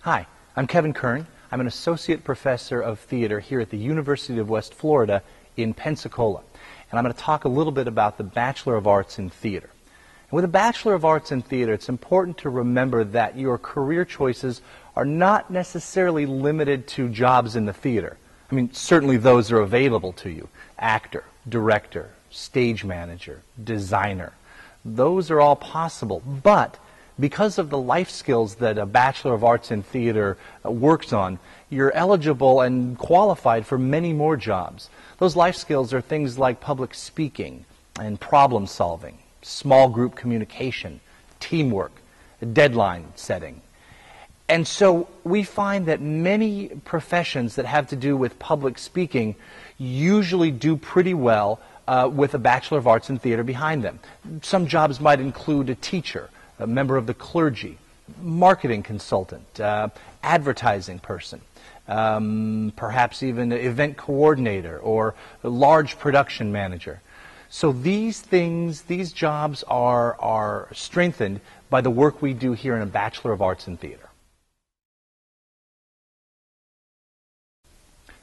Hi, I'm Kevin Kern. I'm an associate professor of theater here at the University of West Florida in Pensacola. And I'm going to talk a little bit about the Bachelor of Arts in Theater. And with a Bachelor of Arts in Theater, it's important to remember that your career choices are not necessarily limited to jobs in the theater. I mean, certainly those are available to you. Actor, director, stage manager, designer. Those are all possible, but because of the life skills that a Bachelor of Arts in Theater works on, you're eligible and qualified for many more jobs. Those life skills are things like public speaking and problem solving, small group communication, teamwork, deadline setting. And so we find that many professions that have to do with public speaking usually do pretty well with a Bachelor of Arts in Theater behind them. Some jobs might include a teacher, a member of the clergy, marketing consultant, advertising person, perhaps even an event coordinator or a large production manager. So these things, these jobs are strengthened by the work we do here in a Bachelor of Arts in Theater.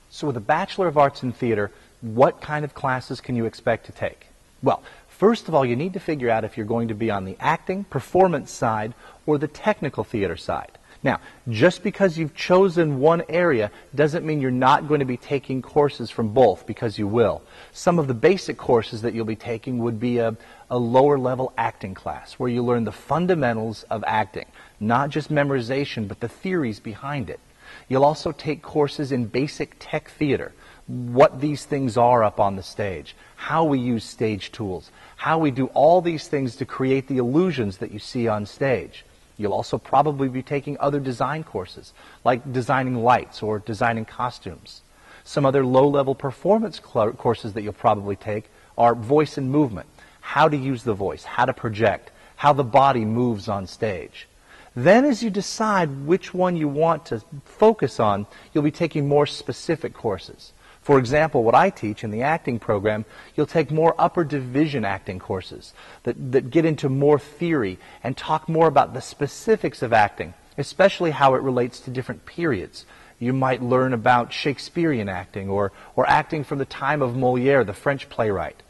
So with a Bachelor of Arts in Theater, what kind of classes can you expect to take? Well, first of all, you need to figure out if you're going to be on the acting, performance side, or the technical theater side. Now, just because you've chosen one area doesn't mean you're not going to be taking courses from both, because you will. Some of the basic courses that you'll be taking would be a lower level acting class, where you learn the fundamentals of acting, not just memorization, but the theories behind it. You'll also take courses in basic tech theater, what these things are up on the stage, how we use stage tools, how we do all these things to create the illusions that you see on stage. You'll also probably be taking other design courses, like designing lights or designing costumes. Some other low-level performance courses that you'll probably take are voice and movement, how to use the voice, how to project, how the body moves on stage. Then as you decide which one you want to focus on, you'll be taking more specific courses. For example, what I teach in the acting program, you'll take more upper division acting courses that get into more theory and talk more about the specifics of acting, especially how it relates to different periods. You might learn about Shakespearean acting or acting from the time of Molière, the French playwright.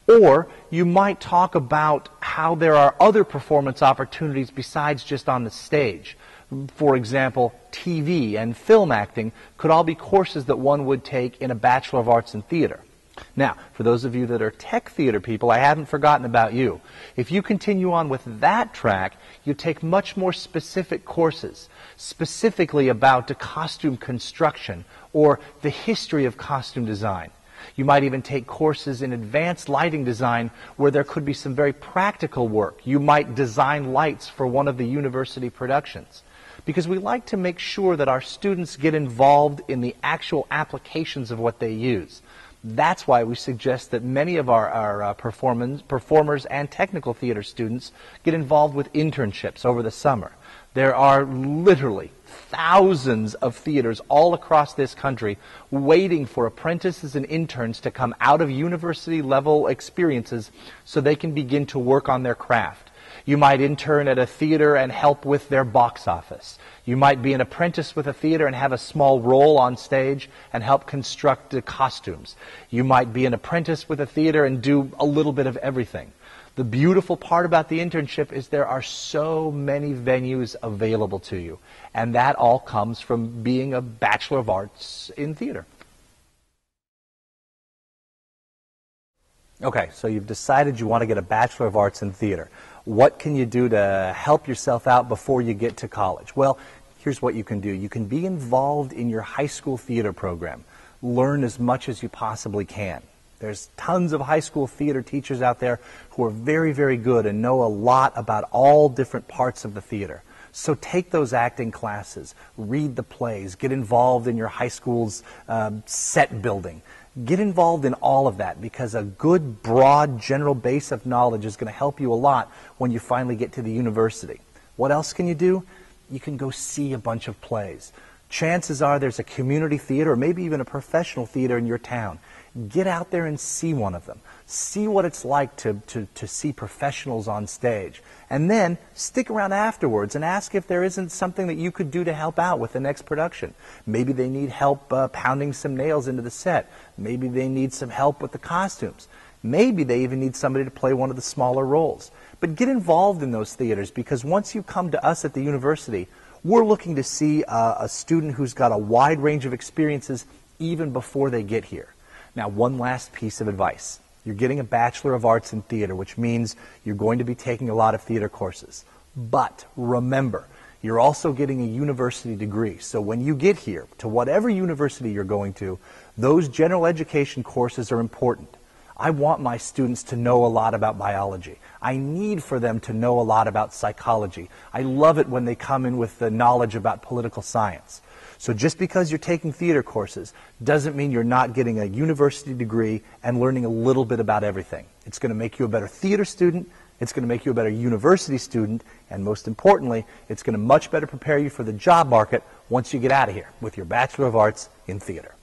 Or you might talk about how there are other performance opportunities besides just on the stage. For example, TV and film acting could all be courses that one would take in a Bachelor of Arts in Theater. Now, for those of you that are tech theater people, I haven't forgotten about you. If you continue on with that track, you take much more specific courses, specifically about the costume construction or the history of costume design. You might even take courses in advanced lighting design where there could be some very practical work. You might design lights for one of the university productions. Because we like to make sure that our students get involved in the actual applications of what they use. That's why we suggest that many of our performers and technical theater students get involved with internships over the summer. There are literally thousands of theaters all across this country waiting for apprentices and interns to come out of university-level experiences so they can begin to work on their craft. You might intern at a theater and help with their box office. You might be an apprentice with a theater and have a small role on stage and help construct the costumes. You might be an apprentice with a theater and do a little bit of everything. The beautiful part about the internship is there are so many venues available to you, and that all comes from being a Bachelor of Arts in Theater. Okay, so you've decided you want to get a Bachelor of Arts in Theater. What can you do to help yourself out before you get to college? Well, here's what you can do. You can be involved in your high school theater program. Learn as much as you possibly can. There's tons of high school theater teachers out there who are very, very good and know a lot about all different parts of the theater. So take those acting classes, read the plays, get involved in your high school's set building. Get involved in all of that, because a good, broad, general base of knowledge is going to help you a lot when you finally get to the university. What else can you do? You can go see a bunch of plays. Chances are there's a community theater or maybe even a professional theater in your town. Get out there and see one of them. See what it's like to see professionals on stage. And then stick around afterwards and ask if there isn't something that you could do to help out with the next production. Maybe they need help pounding some nails into the set. Maybe they need some help with the costumes. Maybe they even need somebody to play one of the smaller roles. But get involved in those theaters, because once you come to us at the university, we're looking to see a student who's got a wide range of experiences even before they get here. Now, one last piece of advice. You're getting a Bachelor of Arts in Theater, which means you're going to be taking a lot of theater courses. But remember, you're also getting a university degree. So when you get here, to whatever university you're going to, those general education courses are important. I want my students to know a lot about biology. I need for them to know a lot about psychology. I love it when they come in with the knowledge about political science. So just because you're taking theater courses doesn't mean you're not getting a university degree and learning a little bit about everything. It's going to make you a better theater student, it's going to make you a better university student, and most importantly, it's going to much better prepare you for the job market once you get out of here with your Bachelor of Arts in Theater.